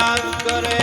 યાદ કરે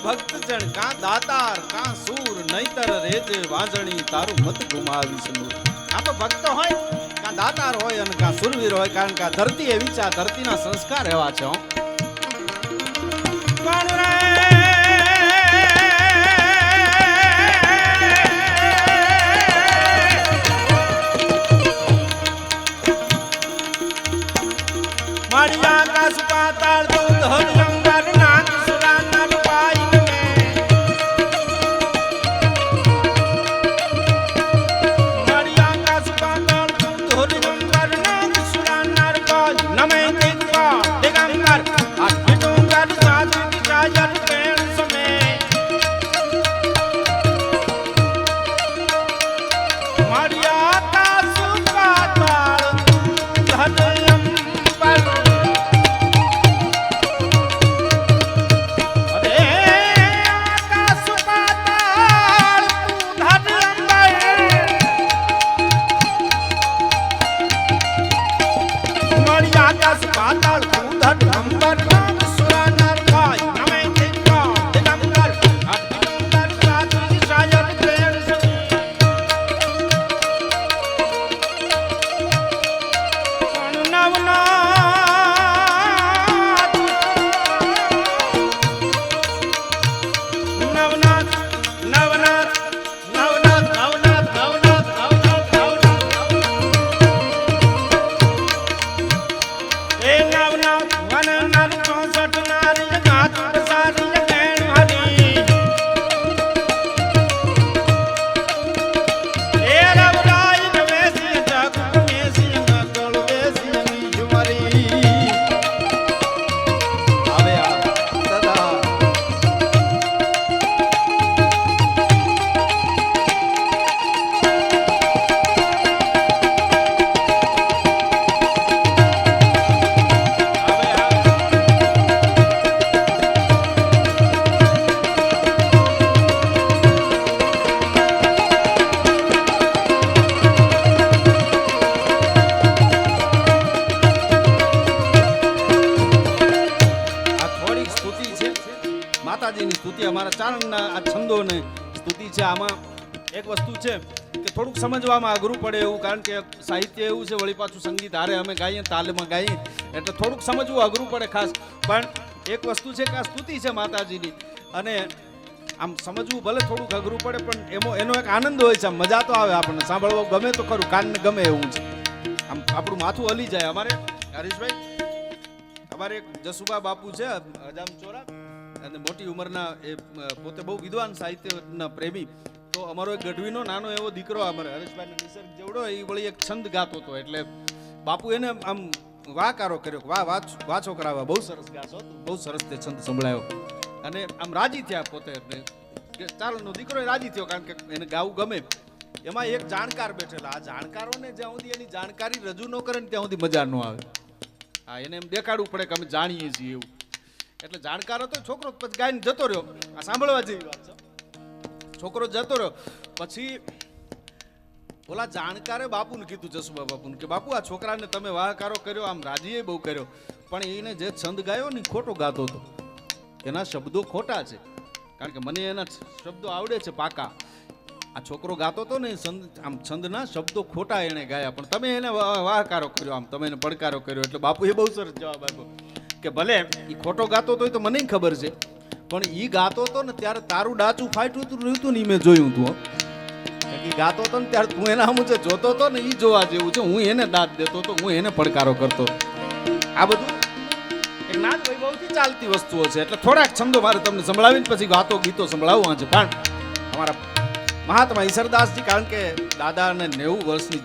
ભક્ત જણ કા દાતાર કા સૂર નહીતર રેજે વાંજણી તારું મત ગુમાવીશ નૂર. આ તો ભક્ત હોય કા દાતાર હોય અને કા સુરવીર હોય, કારણ કે ધરતી એવી છે, આ ધરતીના સંસ્કાર એવા છે. કોણ રે મારી આકાશ પાતાળ દૂધ હરિયંગર નાથ સુરાના રૂપાઈ માતાજીની સ્તુતિ, અમારા ચારણના આ છંદોની સ્તુતિ છે. આમાં એક વસ્તુ છે કે થોડુંક સમજવામાં અઘરું પડે એવું, કારણ કે સાહિત્ય એવું છે, વળી પાછું સંગીત હારે અમે ગાઈએ, તાલમાં ગાઈએ, એટલે થોડુંક સમજવું અઘરું પડે ખાસ. પણ એક વસ્તુ છે કે આ સ્તુતિ છે માતાજીની, અને આમ સમજવું ભલે થોડુંક અઘરું પડે, પણ એનો એક આનંદ હોય છે, મજા તો આવે, આપણને સાંભળવું ગમે તો ખરું, કાનને ગમે એવું છે. આમ આપણું માથું હલી જાય. અમારે હરીશભાઈ, અમારે એક જસુબા બાપુ છે હજામચોરા, અને મોટી ઉંમરના, એ પોતે બહુ વિદ્વાન સાહિત્યના પ્રેમી. તો અમારો એક ગઢવીનો નાનો એવો દીકરો અમારે હરેશભાઈ નિસર્ગ જેવડો, એ વળી એક છંદ ગાતો હતો, એટલે બાપુ એને આમ વાકારો કર્યો, વાહ છોકરા, બહુ સરસ ગાશો, બહુ સરસ તે છંદ સંભળાયો, અને આમ રાજી થયા પોતે. ચાલનો દીકરો રાજી થયો, કારણ કે એને ગાવું ગમે. એમાં એક જાણકાર બેઠેલા, આ જાણકારોને જ્યાં સુધી એની જાણકારી રજૂ ન કરે ને ત્યાં સુધી મજા ન આવે. હા, એને એમ દેખાડવું પડે કે અમે જાણીએ છીએ એવું. એટલે જાણકાર હતો છોકરો, પછી ગાઈને જતો રહ્યો. આ સાંભળવા જેવી વાત છે. છોકરો જતો રહ્યો, પછી ઓલા જાણકારે બાપુને કીધું, જસુબા બાપુને, કે બાપુ આ છોકરાને તમે વાહકારો કર્યો, આમ રાજીએ બહુ કર્યો, પણ એને જે છંદ ગાયો ને ખોટો ગાતો હતો, એના શબ્દો ખોટા છે. કારણ કે મને એના શબ્દો આવડે છે પાકા. આ છોકરો ગાતો હતો ને આમ છંદના શબ્દો ખોટા એને ગાયા, પણ તમે એને વાહકારો કર્યો, આમ તમે એને પડકારો કર્યો. એટલે બાપુએ બહુ સરસ જવાબ આપ્યો કે ભલે એ ખોટો ગાતો હતો તો મને ખબર છે, પણ એ ગાતો હતો ને ત્યારે તારું ડાચું ફાટ્યું હતું રહ્યું હતું ને મેં જોયું હતું. એ ગાતો હતો ને ત્યારે તું એના મુજબ જોતો હતો ને, એ જોવા જેવું છે. હું એને દાંત દેતો હતો, હું એને પડકારો કરતો. આ બધું એક નાદ વૈભવથી ચાલતી વસ્તુઓ છે. એટલે થોડાક છંદો મારે તમને સંભળાવીને પછી વાતો ગીતો સંભળાવવા છે. પણ અમારા મહાત્મા ઈસરદાસજી, કારણ કે દાદાને 90 વર્ષની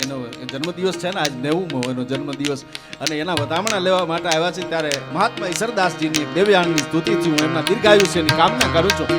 એનો જન્મદિવસ છે ને, આજ 90મો એનો જન્મદિવસ, અને એના વધામણા લેવા માટે આવ્યા છે. ત્યારે મહાત્મા ઈસરદાસજીની દેવયાનની સ્તુતિથી હું એમના દીર્ઘાયુષ્યની કામના કરું છું.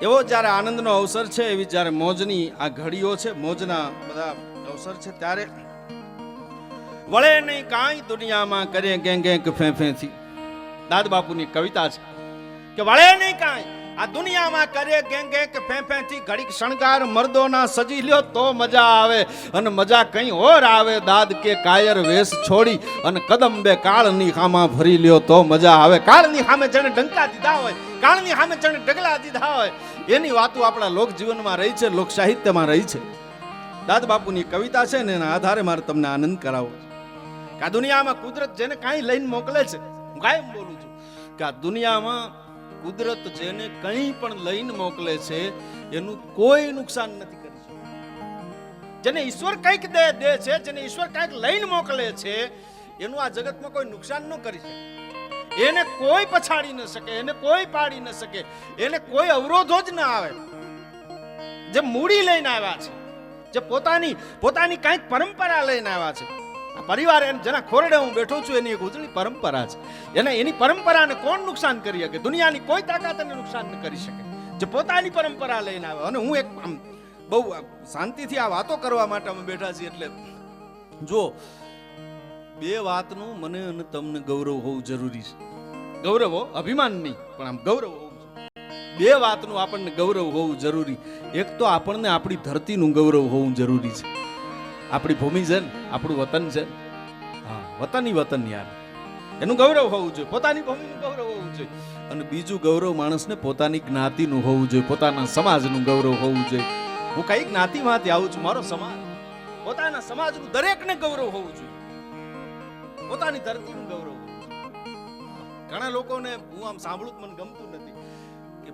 એવો જ્યારે આનંદનો અવસર છે, એવી જ્યારે મોજની આ ઘડીઓ છે, મોજના બધા અવસર છે, ત્યારે વળે નહીં કાંઈ દુનિયામાં કરે ગેંગે ફે ફેથી. દાદ બાપુની કવિતા છે કે વળે નહીં કાંઈ આ દુનિયામાં કરે ગેંગે ફે ફેથી. ઘડીક શણગાર મર્દોના સજી લ્યો તો મજા આવે, અને મજા કઈ ઓર આવે. દાદ કે કાયર વેશ છોડી અને કદમ બે કાળની ખામાં ભરી લ્યો તો મજા આવે. કાળની સામે જેને ડંકા દીધા હોય, કાળની સામે જેને ડગલા દીધા હોય, એની વાતો આપણા લોક જીવનમાં રહી છે, લોક સાહિત્યમાં રહી છે. દાદ બાપુની કવિતા છે ને, એના આધારે મારે તમને આનંદ કરાવવો છે કે આ દુનિયામાં કુદરત જેને કાંઈ લઈને મોકલે છે, હું કાયમ બોલું છું કે આ દુનિયામાં કુદરત જેને કંઈ પણ લઈને મોકલે છે એનું કોઈ નુકસાન નથી કરી શકતું. જેને ઈશ્વર કંઈક દે છે, જેને ઈશ્વર કંઈક લઈને મોકલે છે, એનું આ જગતમાં કોઈ નુકસાન ન કરી શકે. એને કોઈ પછાડી ન શકે, એને કોઈ પાડી ન શકે, એને કોઈ અવરોધો જ ન આવે. જે મૂડી લઈને આવ્યા છે, જે પોતાની કંઈક પરંપરા લઈને આવ્યા છે, આ પરિવાર જેના ખોરડે હું બેઠો છું એની એક ઉજળી પરંપરા છે. એની પરંપરાને કોણ નુકસાન કરી શકે? દુનિયાની કોઈ તાકાત એને નુકસાન ન કરી શકે, જે પોતાની પરંપરા લઈને આવે. અને હું એક આમ બહુ શાંતિથી આ વાતો કરવા માટે અમે બેઠા છીએ. એટલે જો બે વાતનું મને અને તમને ગૌરવ હોવું જરૂરી છે. ગૌરવ હો, અભિમાન નહીં, પણ આમ ગૌરવ હોવું જોઈએ. બે વાતનું આપણને ગૌરવ હોવું જરૂરી. એક તો આપણને આપણી ધરતીનું ગૌરવ હોવું જરૂરી છે. આપણી ભૂમિ છે ને, આપણું વતન છે. હા, વતની વતન યાર, એનું ગૌરવ હોવું જોઈએ, પોતાની ભૂમિનું ગૌરવ હોવું જોઈએ. અને બીજું ગૌરવ માણસને પોતાની જ્ઞાતિનું હોવું જોઈએ, પોતાના સમાજનું ગૌરવ હોવું જોઈએ. હું કઈ જ્ઞાતિમાંથી આવું છું, મારો સમાજ, પોતાના સમાજનું દરેકને ગૌરવ હોવું જોઈએ, પોતાની ધરતીનું ગૌરવ હોવું જોઈએ. ઘણા લોકોને હું આમ સાંભળું મને ગમતું નથી કે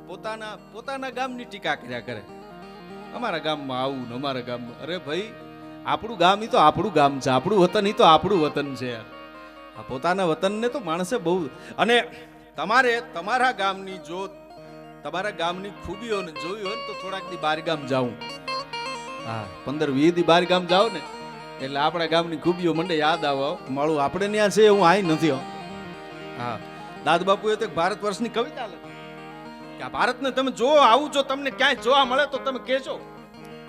પોતાના ગામની ટીકા કર્યા કરે. અમારા ગામમાં આવું ને અમારા ગામમાં, અરે ભાઈ, આપણું ગામ ઈ તો આપણું ગામ છે, આપણું વતન ઈ તો આપણું વતન છે યાર. આ પોતાના વતનને તો માણસે બહુ, અને તમારે તમારા ગામની જો તમારા ગામની ખૂબીઓને જોવી હોય તો થોડાક દી બાર ગામ જાવું. હા, 15-20 દી બાર ગામ જાવ ને એટલે આપણા ગામની ખૂબીઓ મને યાદ આવે. મારું આપણે ત્યાં છે હું આઈ નથી હો. હા, દાદ બાપુએ તો ભારત વર્ષની કવિતા લખી કે આ ભારતને તમે જો આવું જો તમને ક્યાંય જોવા મળે તો તમે કહેજો,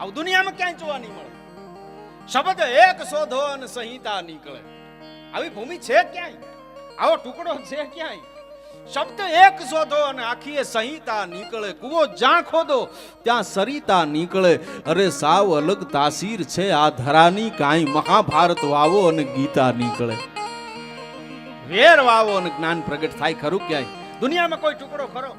આવું દુનિયામાં ક્યાંય જોવા નહીં મળે. શબ્દ એક શોધો અને સંહિતા નીકળે. આવી ભૂમિ છે ક્યાંય, આવો ટુકડો છે ક્યાંય. શબ્દ એક શોધો અને આખી સંહિતા નીકળે. કુવો જ્યાં ખોદો ત્યાં સરિતા નીકળે. અરે સાવ અલગ તાસીર છે આ ધરાની, કાંઈ મહાભારત વાવો અને ગીતા નીકળે. વેર વાવો અને જ્ઞાન પ્રગટ થાય ખરું ક્યાંય? દુનિયામાં કોઈ ટુકડો ખરો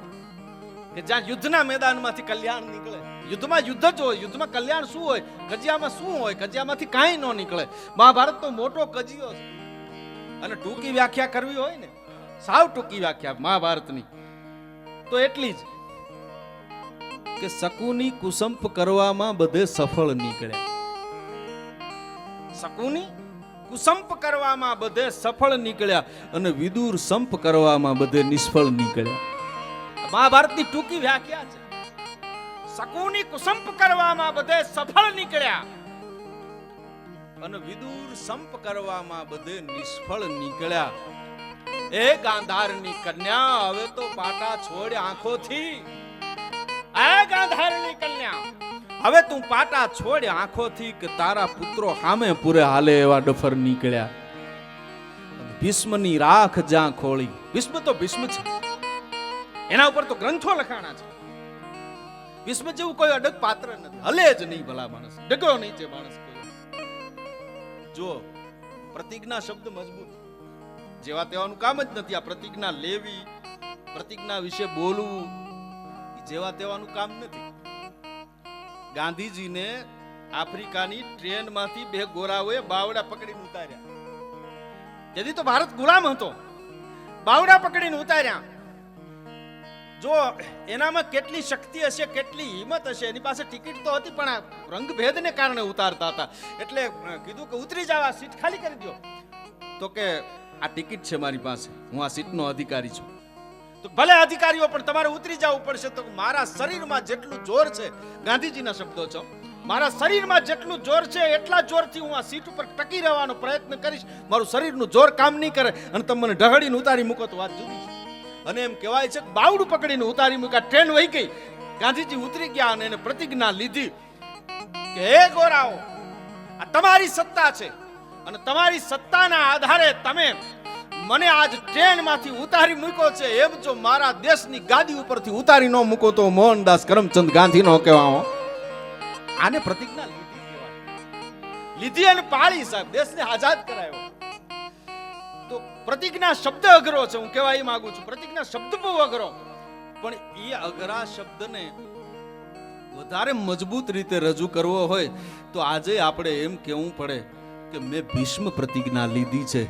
કે જ્યાં યુદ્ધના મેદાનમાંથી કલ્યાણ નીકળે? યુદ્ધમાં યુદ્ધ જ હોય, યુદ્ધમાં કલ્યાણ શું હોય? કજિયામાં શું હોય? કજિયામાંથી કાંઈ ન નીકળે. મહાભારત તો મોટો કજિયો છે. અને ટૂંકી વ્યાખ્યા કરવી હોય ને, સાવ ટૂંકી વ્યાખ્યા મહાભારતની તો એટલી જ કે શકુની કુસંપ કરવામાં બધે સફળ નીકળ્યા. શકુની કુસંપ કરવામાં બધે સફળ નીકળ્યા અને વિદુર સંપ કરવામાં બધે નિષ્ફળ નીકળ્યા. મહાભારતની ટૂંકી વ્યાખ્યા છે. શકુની કુસંપ કરવામાં બધે સફળ નીકળ્યા અને વિદુર સંપ કરવામાં બધે નિષ્ફળ નીકળ્યા. એ ગાંધારની કન્યા હવે તો પાટા છોડ આંખોથી. એ ગાંધારની કન્યા હવે તું પાટા છોડ આંખોથી કે તારા પુત્રો સામે પૂરે હાલે એવા ડફર નીકળ્યા. ભીષ્મની રાખ જ્યાં ખોળી. ભીષ્મ તો ભીષ્મ છે, એના ઉપર તો ગ્રંથો લખાણા છે. ભીષ્મ જેવું કોઈ અડગ પાત્ર નથી, હલે જ નહીં ભલા માણસ, ડગો નહીં છે માણસ કોઈ. જો પ્રતિજ્ઞા શબ્દ મજબૂત, જેવા તેવાનું કામ જ નથી. આ પ્રતિજ્ઞા લેવી, પ્રતિજ્ઞા વિશે બોલવું, જેવા તેવાનું કામ નથી. ગાંધીજીને આફ્રિકાની ટ્રેનમાંથી બે ગોરાઓએ બાવડા પકડીને ઉતાર્યા. તેથી તો ભારત ગુલામ હતો. બાવડા પકડીને ઉતાર્યા. જો એનામાં કેટલી શક્તિ હશે, કેટલી હિંમત હશે. એની પાસે ટિકિટ તો હતી પણ આ રંગભેદને કારણે ઉતારતા હતા. એટલે કીધું કે ઉતરી જાવ, આ સીટ ખાલી કરી દો. તો કે આ ટિકિટ છે મારી પાસે, હું આ સીટનો અધિકારી છું. તો ભલે અધિકારીઓ, પણ તમારે ઉતરી જવું પડશે. તો મારા શરીરમાં જેટલું જોર છે, ગાંધીજીના શબ્દો છે, મારા શરીરમાં જેટલું જોર છે એટલા જોરથી હું આ સીટ ઉપર ટકી રહેવાનો પ્રયત્ન કરીશ. મારું શરીરનું જોર કામ નહીં કરે અને તમે મને ઢહડીને ઉતારી મૂકો તો વાત જુદી છે. અને એમ કહેવાય છે કે બાવડું પકડીને ઉતારી મૂક્યા. ટ્રેન વહી ગઈ, ગાંધીજી ઉતરી ગયા અને એને પ્રતિજ્ઞા લીધી કે હે ગોરાઓ, આ તમારી સત્તા છે અને તમારી સત્તાના આધારે તમે મને આજ ટ્રેનમાંથી ઉતારી મૂક્યો છે. એમ જો મારા દેશની ગાદી ઉપરથી ઉતારી ન મૂકો તો મોહનદાસ કરમચંદ ગાંધી નો કહેવાઓ. આને પ્રતિજ્ઞા લીધી કહેવાય. લીધી અને પાળી સાહેબ, દેશને આઝાદ કરાયો. તો પ્રતિજ્ઞા શબ્દ અઘરો છે, હું કહેવા એ માંગુ છું. પ્રતિજ્ઞા શબ્દ બહુ અઘરો, પણ એ અઘરા શબ્દને વધારે મજબૂત રીતે રજૂ કરવો હોય તો આજે આપણે એમ કહેવું પડે કે મેં ભીષ્મ પ્રતિજ્ઞા લીધી છે.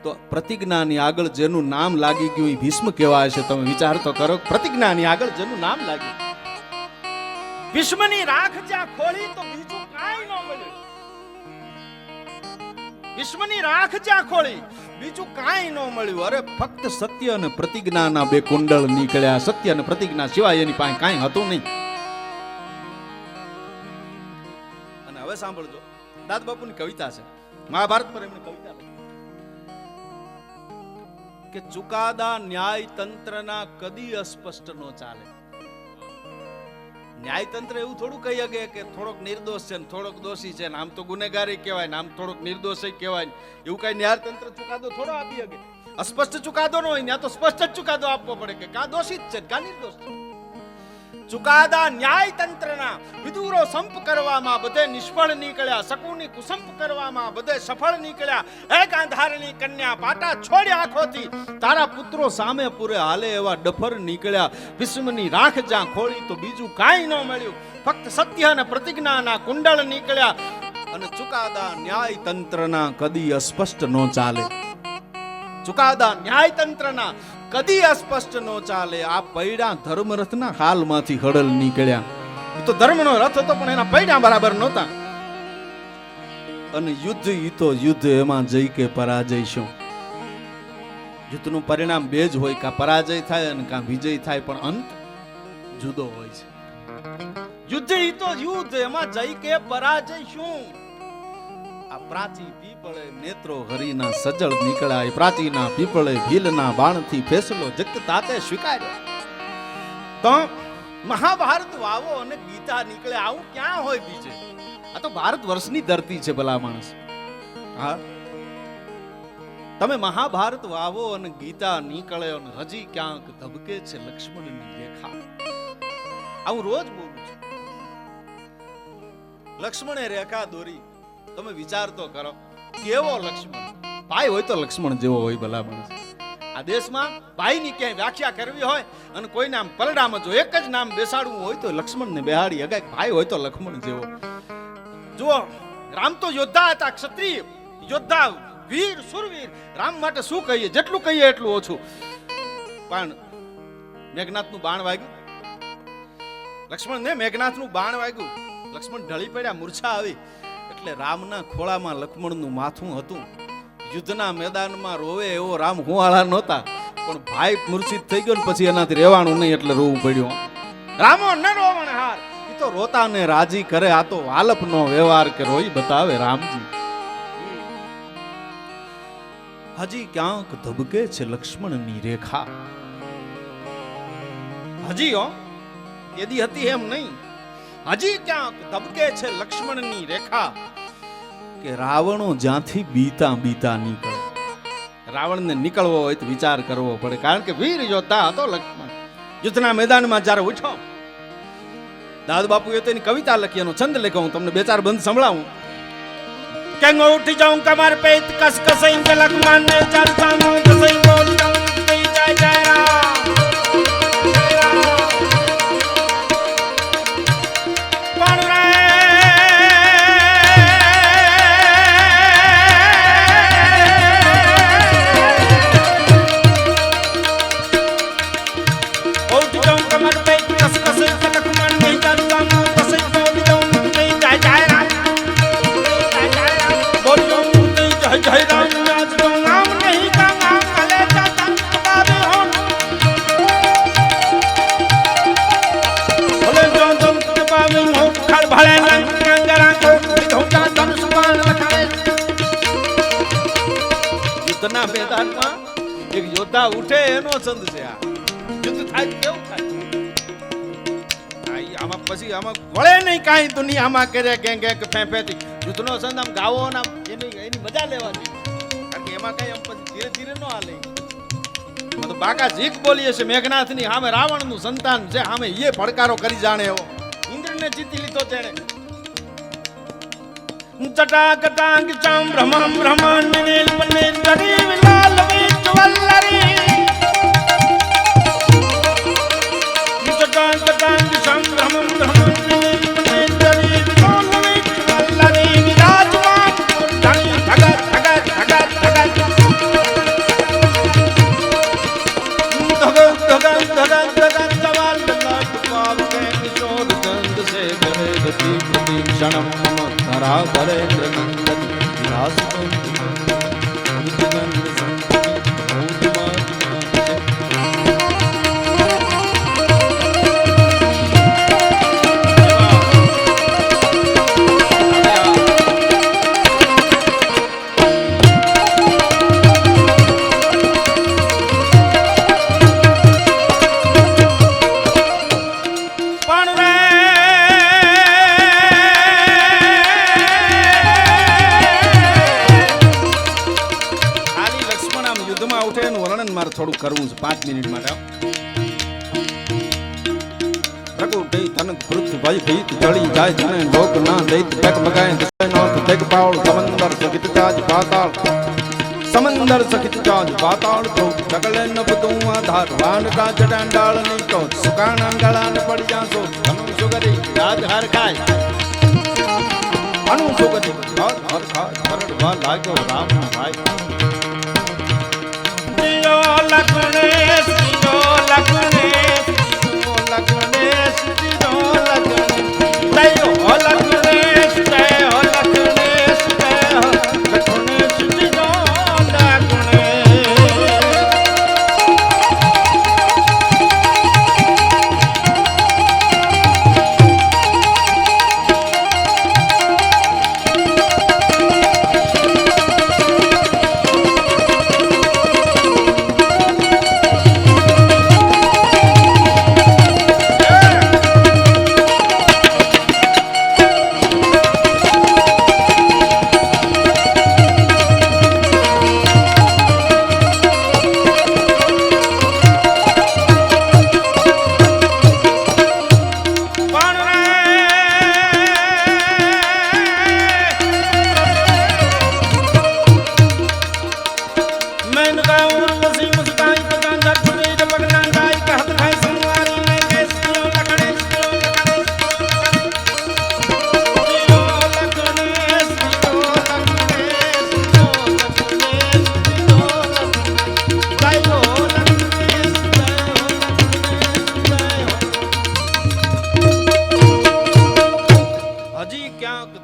તો પ્રતિજ્ઞાની આગળ જેનું નામ લાગી ગયું એ ભીષ્મ કહેવાય છે. તમે વિચાર તો કરો, પ્રતિજ્ઞાની આગળ જેનું નામ લાગ્યું. ભીષ્મની રાખ જ્યાં ખોળી તો બીજું કાંઈ ન મળ્યું. ભીષ્મની રાખ જ્યાં ખોળી બીજું કાંઈ ન મળ્યું. અરે ફક્ત સત્ય અને પ્રતિજ્ઞાના બે કુંડળ નીકળ્યા. સત્ય અને પ્રતિજ્ઞા સિવાય એની પાસે કાંઈ હતું નહીં. અને હવે સાંભળજો, દાદ બાપુની કવિતા છે, મહાભારત પર એમણે કવિતા લખી કે ચુકાદા ન્યાય તંત્રના કદી અસ્પષ્ટ નો ચાલે. ન્યાય તંત્ર એવું થોડું કહી શકે કે થોડોક નિર્દોષ છે ને થોડોક દોષી છે ને આમ તો ગુનેગારી કહેવાય ને આમ થોડોક નિર્દોષ કહેવાય. એવું કઈ ન્યાય તંત્ર ચુકાદો થોડો આપી શકે. અસ્પષ્ટ ચુકાદો ન હોય ત્યાં તો સ્પષ્ટ જ ચુકાદો આપવો પડે કે કા દોષિત છે કા નિર્દોષ છે. ચુકાદા ન્યાય તંત્રના વિદુરો સંપ કરવામાં બધે નિષ્ફળ નીકળ્યા, શકુની કુસંપ કરવામાં બધે સફળ નીકળ્યા. એક આંધારની કન્યા પાટા છોડ્યા આંખોથી, તારા પુત્રો સામે પૂરે હાલે એવા ડફર નીકળ્યા. ભીષ્મની રાખ જ્યાં ખોળી તો બીજું કાંઈ ન મળ્યું, ફક્ત સત્ય અને પ્રતિજ્ઞાના કુંડળ નીકળ્યા. અને ચુકાદા ન્યાય તંત્રના કદી અસ્પષ્ટ ન ચાલે. ચુકાદા ન્યાય તંત્રના કદી અસ્પષ્ટ નો ચાલે. આ પૈડા ધર્મરથના હાલમાંથી હડલ નીકળ્યા. એ તો ધર્મનો રથ હતો પણ એના પૈડા બરાબર નહોતા. અને યુદ્ધ ઈ તો યુદ્ધ, એમાં જઈ કે પરાજય શું? યુદ્ધનું પરિણામ બે જ હોય, કાં પરાજય થાય અને કાં વિજય થાય, પણ અંત જુદો હોય છે. યુદ્ધ ઈ તો યુદ્ધ, એમાં જઈ કે પરાજય શું? આ પ્રાચી પીપળે નેત્રો હરીના સજળ નીકળાય, પ્રાચીના પીપળે ભીલના બાણથી ફેસલો જગત તાતે સ્વીકાર્યો. તો મહાભારત વાવો અને ગીતા નીકળે, આવું ક્યાં હોય બીજે? આ તો ભારત વર્ષની ધરતી છે ભલા માણસ. હા, તમે મહાભારત વાવો અને ગીતા નીકળે અને હજી ક્યાંક ધબકે છે લક્ષ્મણની રેખા. આવું રોજ બોલું છું. લક્ષ્મણે રેખા દોરી, તમે વિચાર તો કરો, કેવો લક્ષ્મણ! ભાઈ હોય તો લક્ષ્મણ જેવો હોય ભલા માણસ. આ દેશમાં ભાઈની ક્યાંય વ્યાખ્યા કરવી હોય અને કોઈ નામ પરડામાં જો એક જ નામ બેસાડવું હોય તો લક્ષ્મણને બેહાડી હગાય. ભાઈ હોય તો લક્ષ્મણ જેવો. જુઓ, રામ તો યોદ્ધા હતા, ક્ષત્રિય યોદ્ધા, વીર સુરવીર. રામ માટે શું કહીએ, જેટલું કહીએ એટલું ઓછું. પણ મેઘનાથનું બાણ વાગ્યું, લક્ષ્મણને મેઘનાથનું બાણ વાગ્યું, લક્ષ્મણ ઢળી પડ્યા, મૂર્છા આવી. એટલે રામના ખોળામાં લક્ષ્મણનું માથું હતું. યુદ્ધના મેદાનમાં રોવે એવો રામ હુંવાળા નહોતા, પણ ભાઈ મૂર્છિત થઈ ગયો ને પછી એનાથી રહેવાનું નહીં એટલે રોવું પડ્યું. રામો ન રોવણ હાર, એ તો રોતા ને રાજી કરે. આ તો વાલપનો વ્યવહાર કે રોઈ બતાવે રામજી. હજી ક્યાંક ધબકે છે લક્ષ્મણની રેખા. હજી એદી હતી એમ નહીં, હજી ક્યાંક ધબકે છે લક્ષ્મણની રેખા. કે રાવણો જ્યાંથી બીતા બીતા નીકળે. રાવણને નીકળવો હોય તો વિચાર કરવો પડે, કારણ કે વીર યોદ્ધા હતો લક્ષ્મણ. યુદ્ધના મેદાનમાં જ્યારે ઉઠ્યો, દાદ બાપુએ તેની કવિતા લખી, એનો છંદ લખ્યો. હું તમને બે ચાર બંધ સંભળાવું. કેંગો ઉઠી જાઉં કમર पे कस कसई के लक्ष्मण ने चलता मों कसई बोल जाऊं जय जय राम. पण रे उठ जाऊं कमर पे कस कसई के लक्ष्मण ने चलता मों कसई बोल जाऊं जय जय राम. जय राम आज तो नाम नहीं का नाम कले जाता बाबे हो भले जो तुम के बाबे हो खल भले रंग रंगरा को धोका धनुष बाण लखाए. युद्धના મેદાનમાં એક યોદ્ધા ઉઠે એનો છંદ છે આ. યુદ્ધ થાય કેવું થાય? આમાં પછી આમાં વળે નહીં કાંઈ દુનિયામાં કરે ગેંગ ગેંગ ફેંફેથી. યુદ્ધનો છંદ આમ ગાવો ને એની મજા લેવાની, કારણ કે એમાં કઈ આમ પછી ધીરે ધીરે ન હાલે. તો બાકા જીક બોલીએ છે મેઘનાથની સામે, રાવણનું સંતાન છે સામે, એ પડકારો કરી જાણે એવો. ઇન્દ્રને જીતી લીધો તેણે. જટાકટાંગ ચામ ભ્રમમ ભ્રમણ નીલ પનેર કરી વિલાલ વિચ વલ્લરી. જટાકટાંગ ચામ ભ્રમમ ભ્રમણ નીલ પનેર કરી વિલાલ વિચ વલ્લરી. વિરાજમાન ધણી ભગત ભગત ભગત ભગત ભગત ભગત ભગત જવાલ લલાટ પાવ કે કિશોર ચંદ સે ગહે ગતિ પ્રતીક્ષણમ ધરા ભરેન્દ્ર નંદન વિલાસ વર્ણન મારે થોડું કરવું છે 5 મિનિટ માટે પ્રકૃતિ તનક પૃથ્વી ભય ભીત જળી જાય જને લોક ના દૈત તક મગાય દસનો તક પાવળ સમંદર સખિત તાજ પાતાળ સમંદર સખિત તાજ પાતાળ તો સકલે ન બધું આધાર વાન કા જડાંડાળ ની તો સુકાણા ગળા ને પડી જાસો ધનુ સુગરી રાજ હર ખાય અનુ સુગરી હર હર ખાય પરડવા લાગ્યો રામ ના ભાઈ દિયો લગણેશ દિયો લગણેશ દિયો લગણેશ દિયો લગણેશ દયો લગણેશ દયો લગણેશ દયો લગણેશ દિયો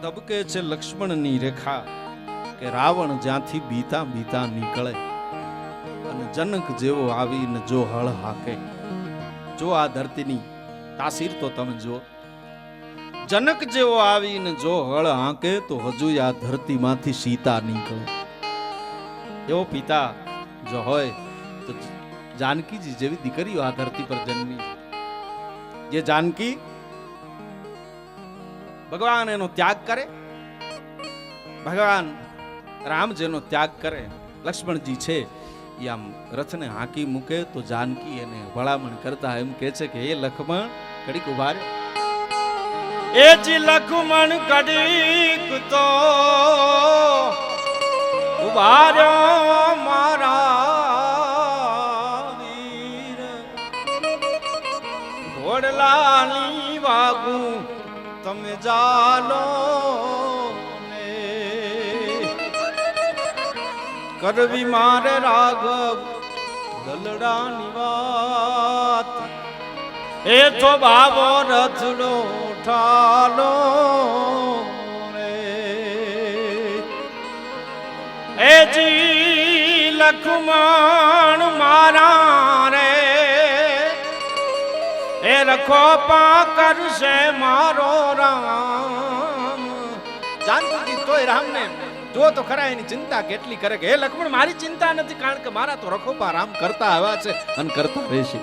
ધબકે છે લક્ષ્મણની રેખા કે રાવણ જ્યાંથી બીતા બીતા નીકળે અને જનક જેવો આવીને જો હળ હાકે જો આ ધરતીની તાસીર તો તમે જો જનક જેવો આવીને જો હળ હાકે તો હજુ આ ધરતીમાંથી સીતા નીકળે એવો પિતા જો હોય તો જાનકીજી જેવી દીકરીઓ આ ધરતી પર જન્મી જે જાનકી ભગવાન એનો ત્યાગ કરે ભગવાન રામ જેનો ત્યાગ કરે લક્ષ્મણજી છે એ આમ રથને હાંકી મૂકે તો જાનકી એને ભલામણ કરતા એમ કહે છે કે એ લક્ષ્મણ ઘડીક ઉભા રે એ જી લક્ષ્મણ ઘડીક તો ઉભા રહ્યો મારા વીર ઘોડલાની વાગું તમે જાલો ને કરવી મારે રાઘવ દલડાની વાત એ તો બાબો રથડો ઠાલો રે એ જી લક્ષ્મણ મારા રે એ રખો પા કરશે મારો રામ જાનકી તોય રામને જો તો ખરા એની ચિંતા કેટલી કરે કે હે લક્ષ્મણ મારી ચિંતા નથી કારણ કે મારા તો રખોપા રામ કરતા આવ્યા છે અને કરતા રહેશે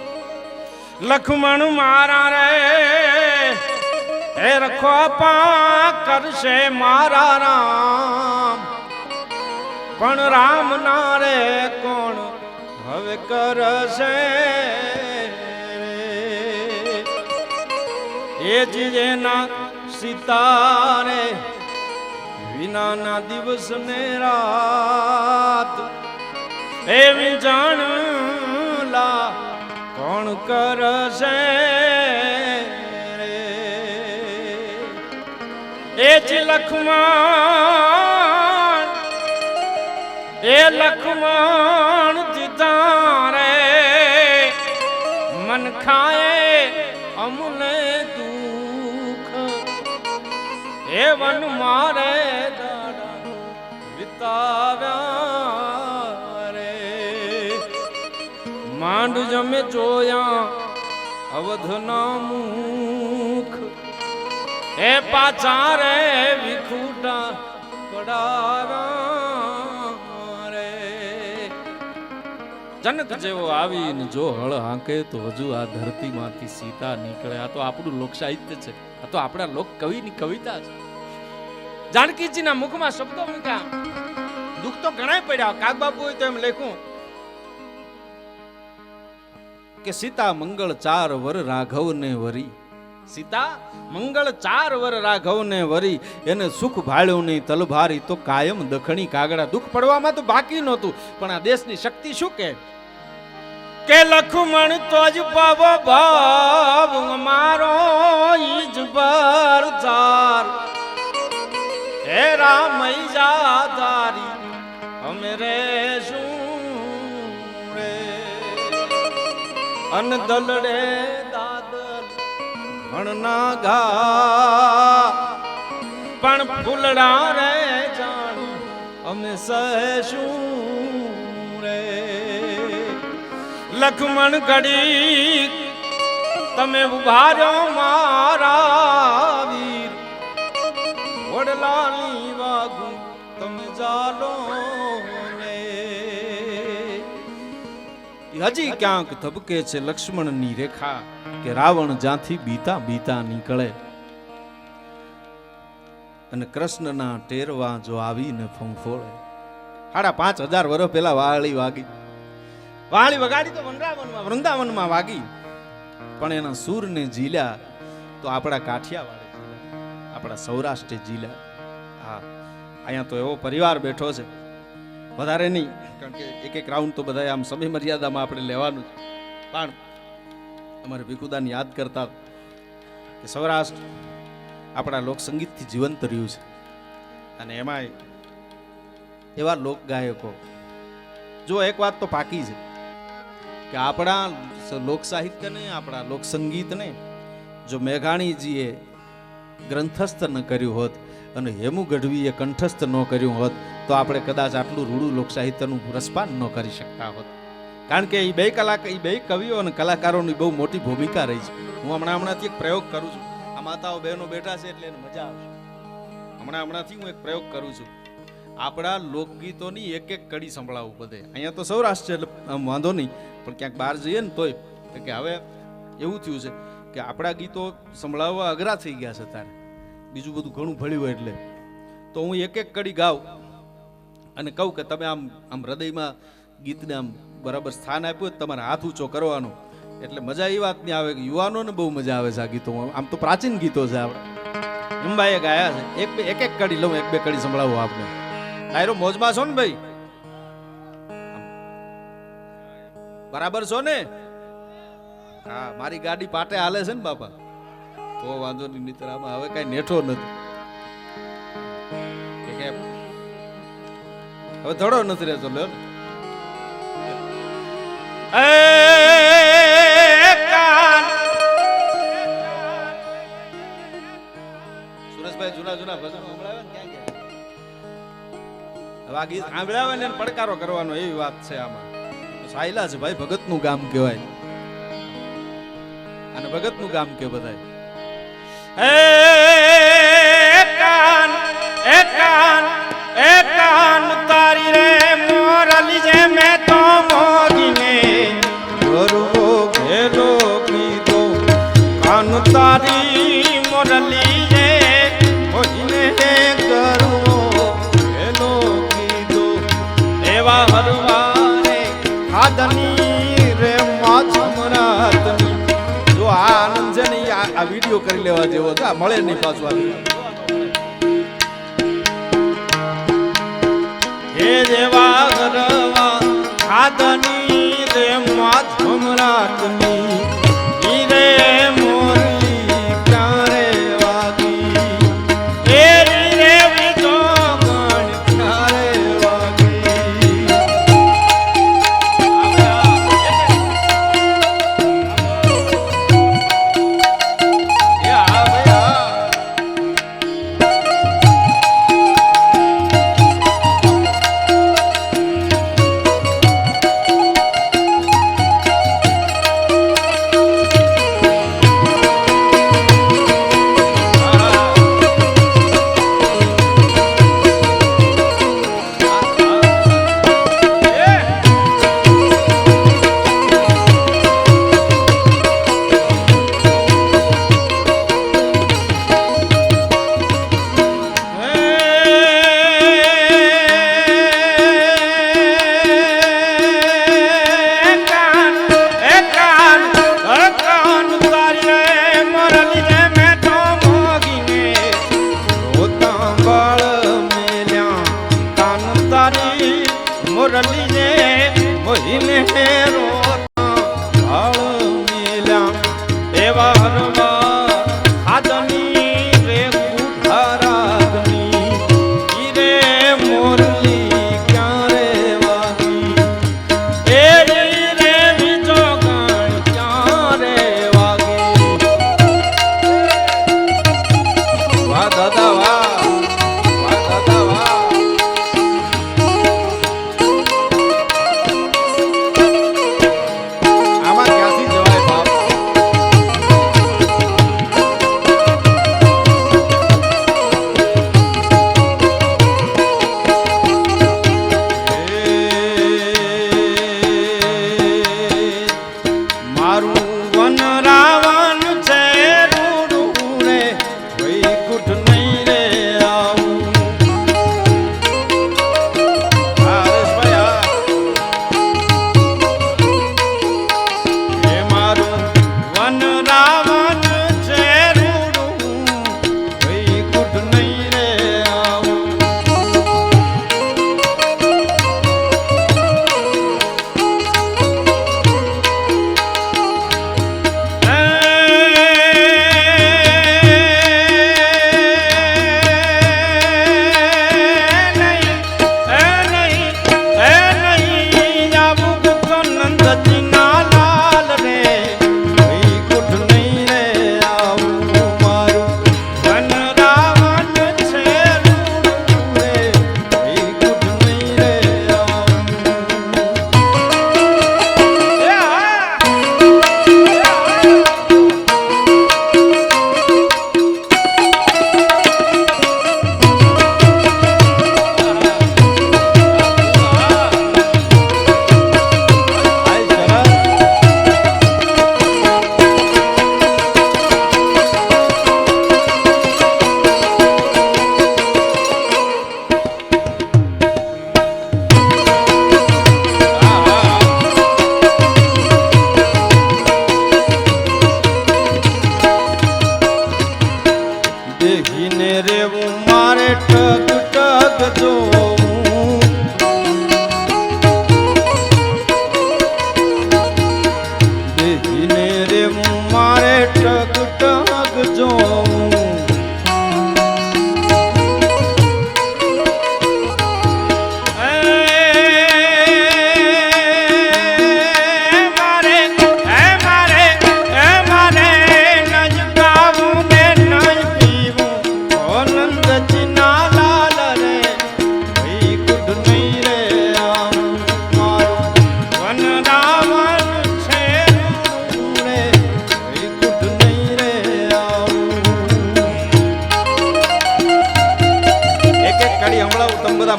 લક્ષ્મણ મારા રે હે રખોપા કરશે મારા રામ પણ રામ ના રે કોણ હવે કરશે એ જીના સિતારે વિનાના દિવસ ને રાત એવી જાણલા કોણ કરશે એ જી લક્ષ્મણ એ લક્ષ્મણ દીધા રે મન ખાએ અમને દુઃખ એ વન મારે દાડા વિતાવ્યા રે માંડ જમે જોયા અવધના મુખ એ પાછા રે વિખૂટા પડાવ્યા રે જનક જેવો આવીને જો હળ હાંકે તો હજુ આ ધરતીમાંથી સીતા નીકળે આ તો આપણું લોક સાહિત્ય છે આ તો આપણા લોક કવિની કવિતા છે જાનકીજીના મુખમાં શબ્દો મૂક્યા દુઃખ તો ઘણા પડ્યા કાગબાપુ હોય તો એમ લખ્યું કે સીતા મંગળ 4 વર રાઘવને વરી, સીતા મંગળ 4 વર રાઘવને વરી, એને સુખ ભાળ્યું નહીં તલભારી તો કાયમ દખણી કાગડા. દુઃખ પડવામાં તો બાકી નહોતું, પણ આ દેશની શક્તિ શું કે લખમણ તો જ પાવો ભાવ મારો ઈજ પર ચાર, હે રામઈ જાદારી અમે રે શું રે, અન દલડે દાદલ ભણના ઘા, પણ ફૂલડા રે જાણ અમે સહેશું રે. લખમણ ઘડી તમે ઉભા રહ્યો મારા વીર, વડલાની વાગુ તમે ચાલો ને. હજી ક્યાંક ધબકે છે લક્ષ્મણની રેખા, કે રાવણ જ્યાંથી બીતા બીતા નીકળે, અને કૃષ્ણના ટેરવા જો આવીને ફંફોળે. 5,500 વર્ષ પહેલા વાળી વાગી, વાળી વગાડી તો વૃંદાવનમાં વાગી, પણ એના સૂરને ઝીલ્યા તો આપણા કાઠિયાવાડે ઝીલ્યા, આપણા સૌરાષ્ટ્રે ઝીલ્યા. હા, અહીંયા તો એવો પરિવાર બેઠો છે, વધારે નહીં, કારણ કે એક રાઉન્ડ તો બધા આમ સમય મર્યાદામાં આપણે લેવાનું છે. પણ અમારે ભીખુદાન યાદ કરતા કે સૌરાષ્ટ્ર આપણા લોકસંગીતથી જીવંત રહ્યું છે, અને એમાંય એવા લોક ગાયકો. જો એક વાત તો પાકી છે કે આપણા લોક સાહિત્યને, આપણા લોક સંગીતને જો મેઘાણીજીએ ગ્રંથસ્થ ન કર્યું હોત અને હેમુ ગઢવીએ કંઠસ્થ ન કર્યું હોત તો આપણે કદાચ આટલું રૂડું લોક સાહિત્યનું રસપાન ન કરી શકતા હોત. કારણ કે એ બે કવિઓ અને કલાકારોની બહુ મોટી ભૂમિકા રહી છે. હું હમણાંથી એક પ્રયોગ કરું છું. આ માતાઓ બહેનો બેઠા છે એટલે એને મજા આવશે. હમણાંથી હું એક પ્રયોગ કરું છું. આપણા લોકગીતોની એક કડી સંભળાવું બધે. અહીંયા તો સૌરાષ્ટ્ર એટલે આમ વાંધો નહીં, પણ ક્યાંક બહાર જઈએ ને તોય કે હવે એવું થયું છે કે આપણા ગીતો સંભળાવવા અઘરા થઈ ગયા છે. તારે બીજું બધું ઘણું ભળ્યું હોય એટલે તો હું એક કડી ગાઉં અને કહું કે તમે આમ હૃદયમાં ગીતને આમ બરાબર સ્થાન આપ્યું, તમારે હાથ ઊંચો કરવાનો. એટલે મજા એ વાત નહીં આવે કે યુવાનોને બહુ મજા આવે છે આ ગીતો. આમ તો પ્રાચીન ગીતો છે, આપણે હિંબાએ ગાયા છે. એક કડી લઉં, 1-2 કડી સંભળાવું આપને. તારો મોજમાં છો ને ભાઈ? બરાબર છો ને? હા, મારી ગાડી પાટે હાલે છે ને બાપા, તો વાંધો નહીં. મિત્ર આમાં હવે કઈ નેઠો નથી, હવે ધડો નથી રહેતો. લ્યો સુરેશભાઈ જૂના ભજન સંભળાવે ને ક્યાં હવે આ ગીત સાંભળાવે ને પડકારો કરવાનો, એવી વાત છે આમાં. સાયલા છે ભાઈ, ભગતનું ગામ કહેવાય, અને ભગતનું ગામ કે બધાય. કાન તારી રે મોરલી જે મેં તો મોગીને ગરવો ઘેલો કીધો, કાન તારી મોરલી જે મોગીને ગરવો ઘેલો કીધો, એવા હરવારે ખાદની રે માછમરાતની. જો આ આનંદ છે ને આ વિડીયો કરી લેવા જેવો છે, મળે નહીં પાછું. હે જેવા ગરવા ખાદની રે માછમરાતની, ઈ રે મોરી ક્યારે વાગી, એ રે વિધો મણ ક્યારે વાગી.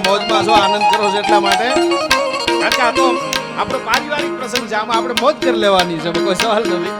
મોજમાં છો, આનંદ કરો છો એટલા માટે. કારણ કે આ તો આપણો પારિવારિક પ્રસંગ છે, આમાં આપણે મોજ કરી લેવાની છે, કોઈ સવાલ નથી.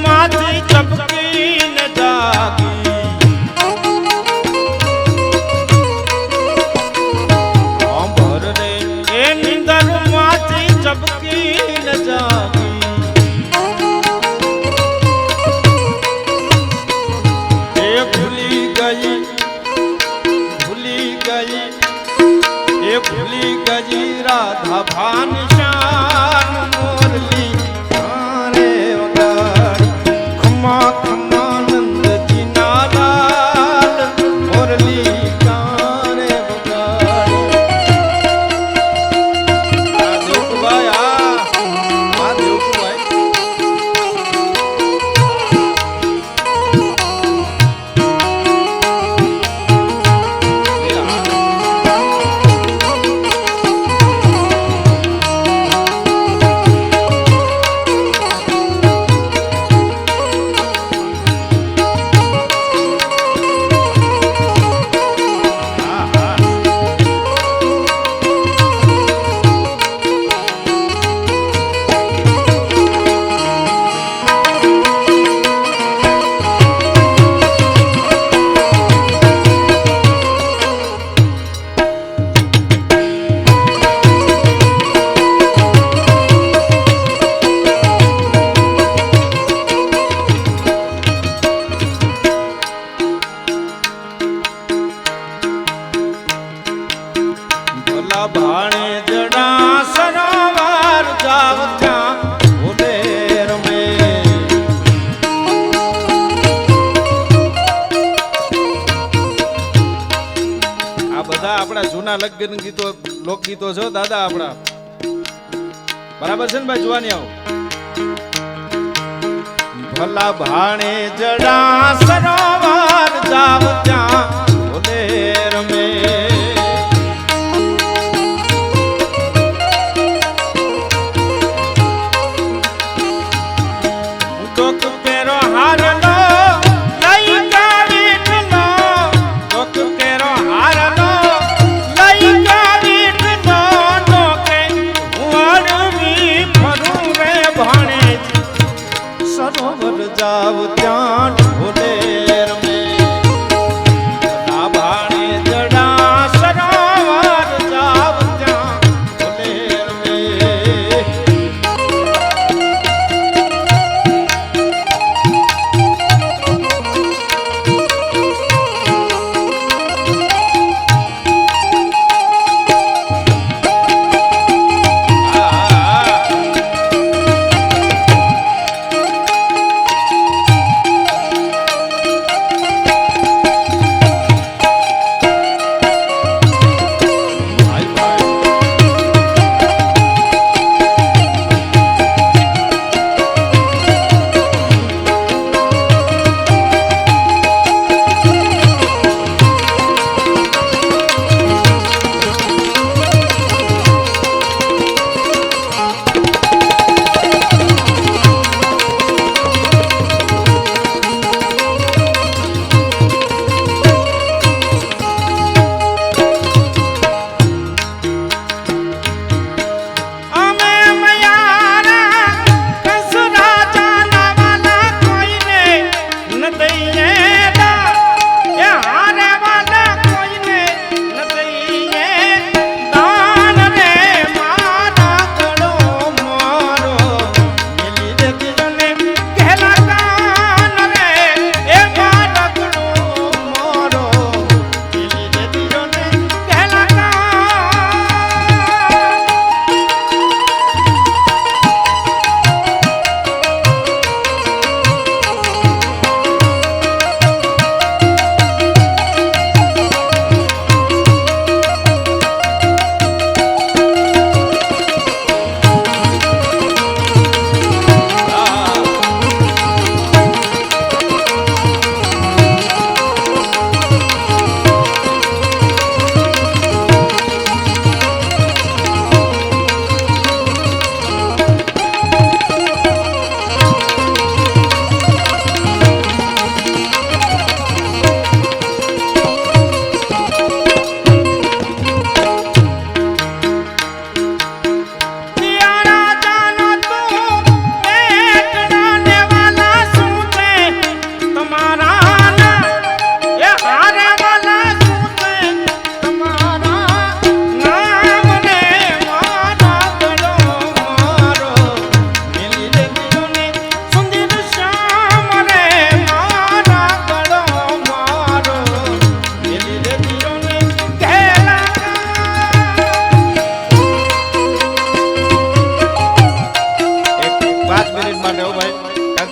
માથી ચપકી જૂના લગ્ન ગીતો લોકગીતો છો દાદા આપણા, બરાબર છે ને ભાઈ? જોવાની આવો ભલા ભાણે જડા સરોવર જાવ ત્યાં ભોલે રમે, ટોક પેરો હારલો લઈ ગાવી ઠલો, ટોક પેરો હારલો લઈ ગાવી ઠલો, ટોકે વડવી ફરું રે ભાણેજ સરોવર જાવ ત્યાં ભોલે રમે, ભલા ભાણે જડા સરોવર જાવ ત્યાં ભોલે રમે.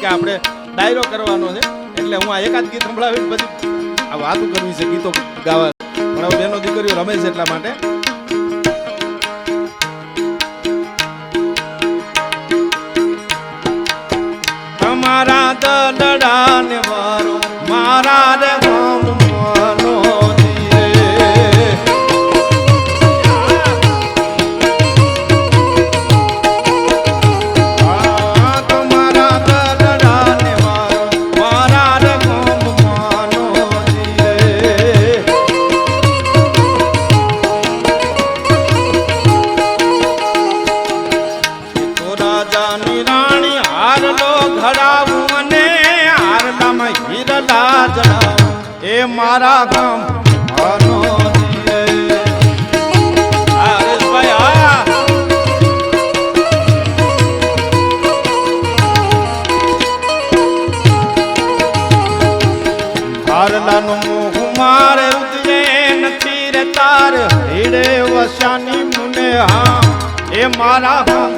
આપણે ડાયરો કરવાનો છે એટલે હું આ એકાદ ગીત સંભળાવી પછી આ વાતો કરવી છે, ગીતો ગાવા, પણ હવે બેનો દીકરીઓ રમે છે એટલા માટે. તમારા દલડા ને વારો મારા રે મનો એ મારા ગામ હારલાનું મોહ મારે ઉદય નથી રે તાર હીડે વસ્યાની મુને હા એ મારા ગામ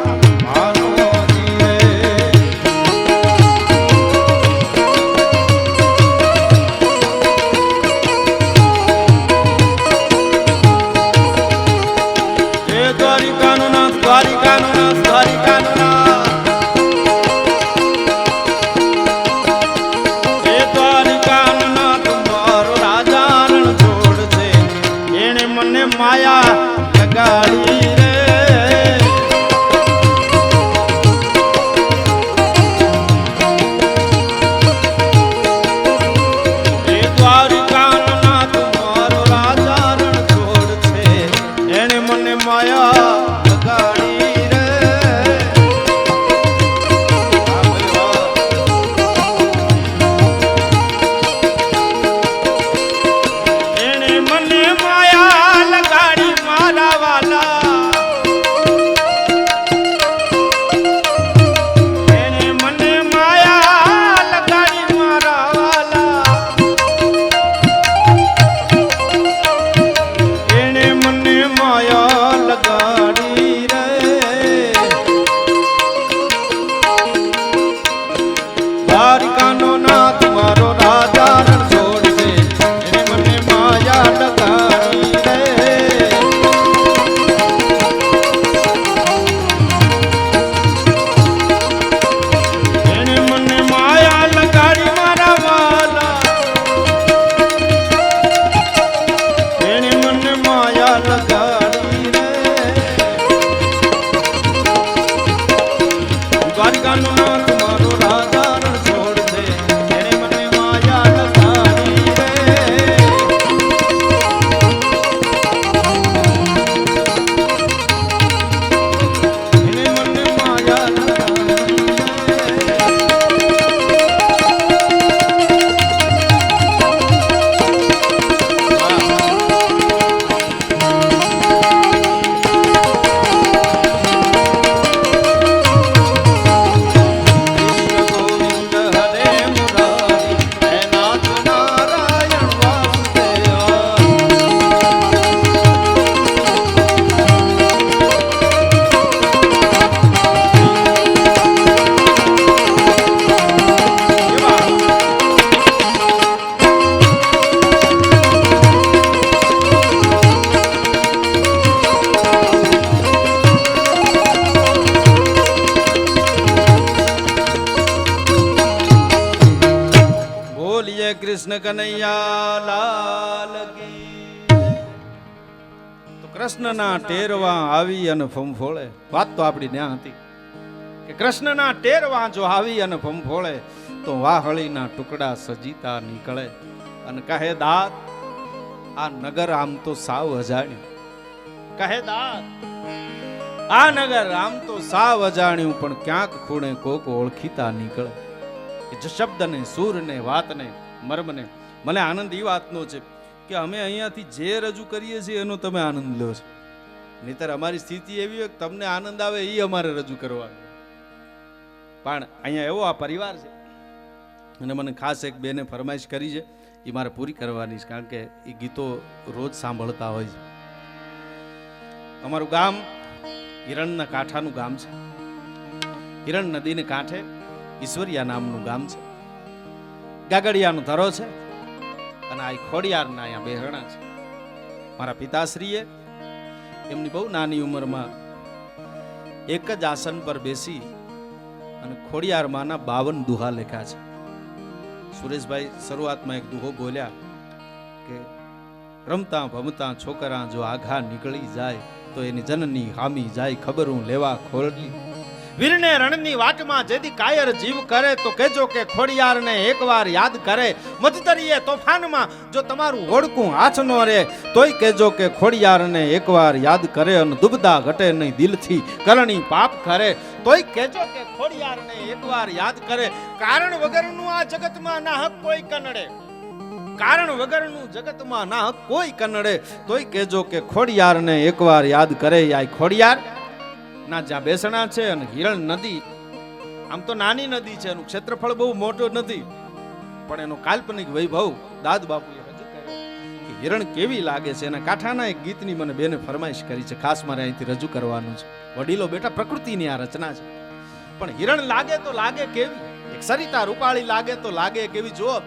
દ્વારિકાનો નાથ મારો રાજા રણ છોડશે એને મને માયા લગાડી રે એને મને માયા લગાડી મારા વાલા એને મને માયા લગાડી રે દ્વારિકાનો નાથ મારો રાજા રણ છોડશે એને મને માયા લગાડી રે એને મને માયા લગાડી બોલીએ કૃષ્ણ કનૈયા લાલ કી તો કૃષ્ણના ટેરવા આવી અને ફંફોળે વાત તો આપણી ન્યા હતી કે કૃષ્ણના ટેરવા જો આવી અને ફંફોળે તો વાહળીના ટુકડા સજીતા નીકળે અને કહે દાત આ નગર આમ તો સાવ અજાણ્યું કહે દાત આ નગર આમ તો સાવ અજાણ્યું પણ ક્યાંક ખૂણે કોક ઓળખીતા નીકળે કે શબ્દને સૂરને વાતને મર્મને મને આનંદ એ વાતનો છે કે અમે અહીંયાથી જે રજૂ કરીએ છીએ એનો તમે આનંદ લો છો નહીતર અમારી સ્થિતિ એવી હોય કે તમને આનંદ આવે એ અમારે રજૂ કરવાનું પણ અહીંયા એવો આ પરિવાર છે અને મને ખાસ એક બેને ફરમાઈશ કરી છે એ મારે પૂરી કરવાની છે કારણ કે એ ગીતો રોજ સાંભળતા હોય છે અમારું ગામ હિરણના કાંઠાનું ગામ છે હિરણ નદીને કાંઠે ઈશ્વરિયા નામનું ગામ છે ગાગડિયાનો ધરો છે અને આ ખોડિયારના અહીંયા બેહરણા છે મારા પિતાશ્રીએ એમની બહુ નાની ઉંમરમાં એક જ આસન પર બેસી અને ખોડિયારમાંના 52 દુહા લખ્યા છે સુરેશભાઈ શરૂઆતમાં એક દુહો બોલ્યા કે રમતા ભમતા છોકરા જો આઘા નીકળી જાય તો એની જનની હામી જાય ખબર હું લેવા ખોરડી વીરને રણની વાટમાં જેદી કાયર જીવ કરે તો કહેજો કે ખોડિયારને એકવાર યાદ કરે મધદરીએ તોફાનમાં જો તમારું હોડકું હાથ નો રે તોય કહેજો કે ખોડિયારને એકવાર યાદ કરે અને દુબદા ઘટે નહીં દિલથી કરણી પાપ કરે તોય કહેજો કે ખોડિયારને એકવાર યાદ કરે કારણ વગરનું આ જગતમાં ના હક કોઈ કનડે કારણ વગરનું જગતમાં ના હક કોઈ કનડે તોય કહેજો કે ખોડિયારને એકવાર યાદ કરે આ ખોડિયાર ના જ્યાં બેસણા છે અને હિરણ નદી આમ તો નાની નદી છે એનું ક્ષેત્રફળ બહુ મોટું નથી પણ એનો કાલ્પનિક વૈભવ દાદ બાપુએ રજૂ કર્યો કે હિરણ કેવી લાગે છે એના કાંઠાના એક ગીતની મને બેને ફરમાઈશ કરી છે ખાસ મારે અહીંથી રજૂ કરવાનું છે વડીલો બેટા પ્રકૃતિની આ રચના છે પણ હિરણ લાગે તો લાગે કેવી એક સરિતા રૂપાળી લાગે તો લાગે કેવી જો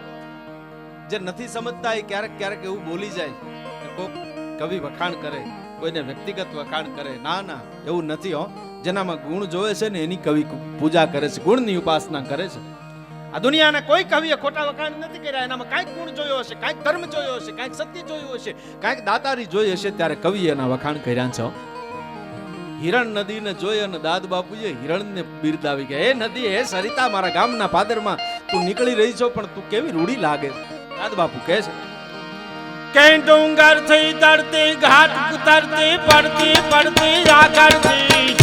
જે નથી સમજતા એ ક્યારેક ક્યારેક એવું બોલી જાય કે કોક કવિ વખાણ કરે કોઈને વ્યક્તિગત વખાણ કરે ના ના એવું નથી હો જેનામાં ગુણ જોવે છે ને એની કવિ પૂજા કરે છે ગુણની ઉપાસના કરે છે આ દુનિયાના કોઈ કવિએ ખોટા વખાણ નથી કર્યા એનામાં કાંઈક ગુણ જોયો હશે કાંઈક ધર્મ જોયો હશે કાંઈક સત્ય જોયું હશે કાંઈક દાતારી જોઈ હશે ત્યારે કવિએ એના વખાણ કર્યા છે હિરણ નદીને જોઈ અને દાદ બાપુએ હિરણને બિરદાવી કે હે નદી હે સરિતા મારા ગામના પાદરમાં તું નીકળી રહી છો પણ તું કેવી રૂડી લાગે દાદ બાપુ કહે છે કે ડુંગર થી તરતી ઘાટ ઉતરતી પડતી પડતી આગળથી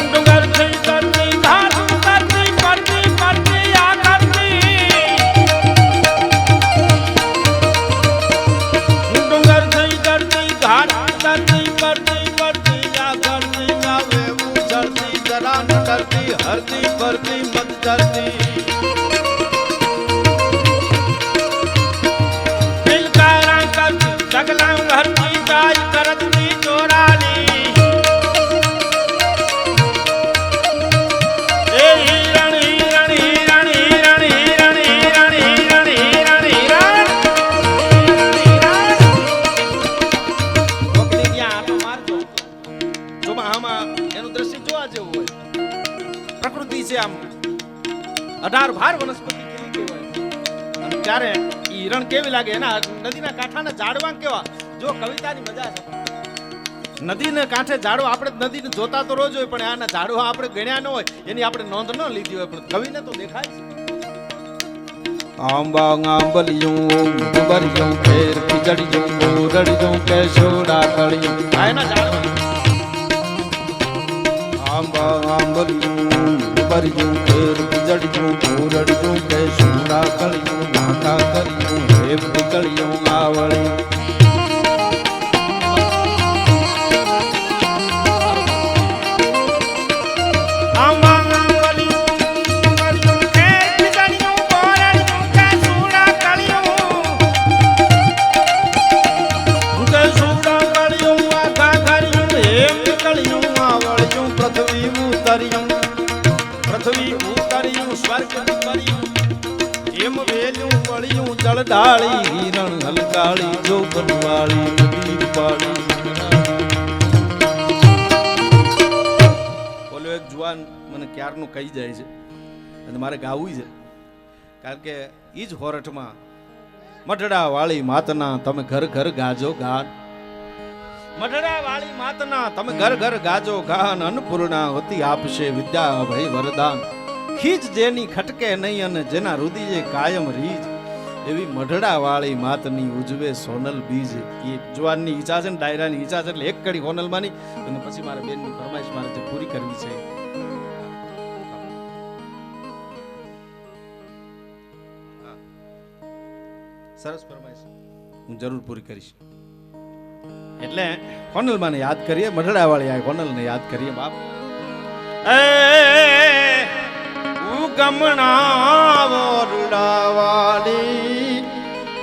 ડુંગર થી તરતી ઘાટ ઉતરતી પડતી પડતી આગળથી ડુંગર થી તરતી ઘાટ ઉતરતી પડતી પડતી આગળથી આવે ઉછળતી જરા ન કરતી હરતી ફરતી મત ચરતી સગલા હરતી જાય કરતી ચોરાલી પ્રકૃતિ છે આમ 18 ભાર વનસ્પતિ કેવી કહેવાય અને ત્યારે ઈ હિરણ કેવી લાગે એના નદીના કાંઠાના ઝાડવા કેવા જો કવિતાની મજા છે નદીને કાંઠે ઝાડો આપણે નદીને જોતા તો રોજ હોય પણ આના ઝાડવા આપણે ગણ્યા ન હોય એની આપણે નોંધ ન લીધી હોય પણ કવિને તો દેખાય છે આંબા આંબલિયું બરિયું ફેર ખીજડીયું મોરડીયું કેશોડા કળિયું આ એના ઝાડવા આંબા આંબલિયું બરિયું ફેર ખીજડીયું મોરડીયું કેશોડા કળિયું નાકા કળિયું હે કળિયું આવળિયું ડાળી હિરણ હલકાળી જો બનવાળી નદી પાળી બોલો એક જુવાન મને ક્યારનું કહી જાય છે અને મારે ગાવું છે કારણ કે ઈ જ હોરઠમાં મઢડા વાળી માતના તમે ઘર ઘર ગાજો ગાન મઢડા વાળી માતના તમે ઘર ઘર ગાજો ગાન અન્નપૂર્ણા હોતી આપશે વિદ્યા ભય વરદાન ખીજ જેની ખટકે નહીં અને જેના રુદિયે કાયમ રીજ એવી મઢડા વાળી માતની ઉજવે સોનલ બીજ એ જુવાનની ઈચ્છા છે ને ડાયરાની ઈચ્છા છે એટલે એક કડી હોનલ માની અને પછી મારે બેનની ફરમાઈશ મારે જે પૂરી કરવી છે સરસ ફરમાઈશ હું જરૂર પૂરી કરીશ એટલે હોનલ માને યાદ કરીએ મઢડા વાળી આ હોનલ ને યાદ કરીએ બાપ ગમણા વરડા વાળી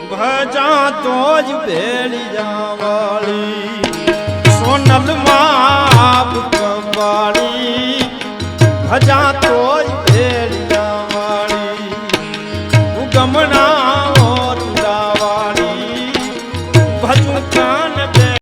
ભજા તો જ ભેળી જાવાળી સોનલ માં કવાળી ભજા તો જ ભેળી જાવાળી ગમણા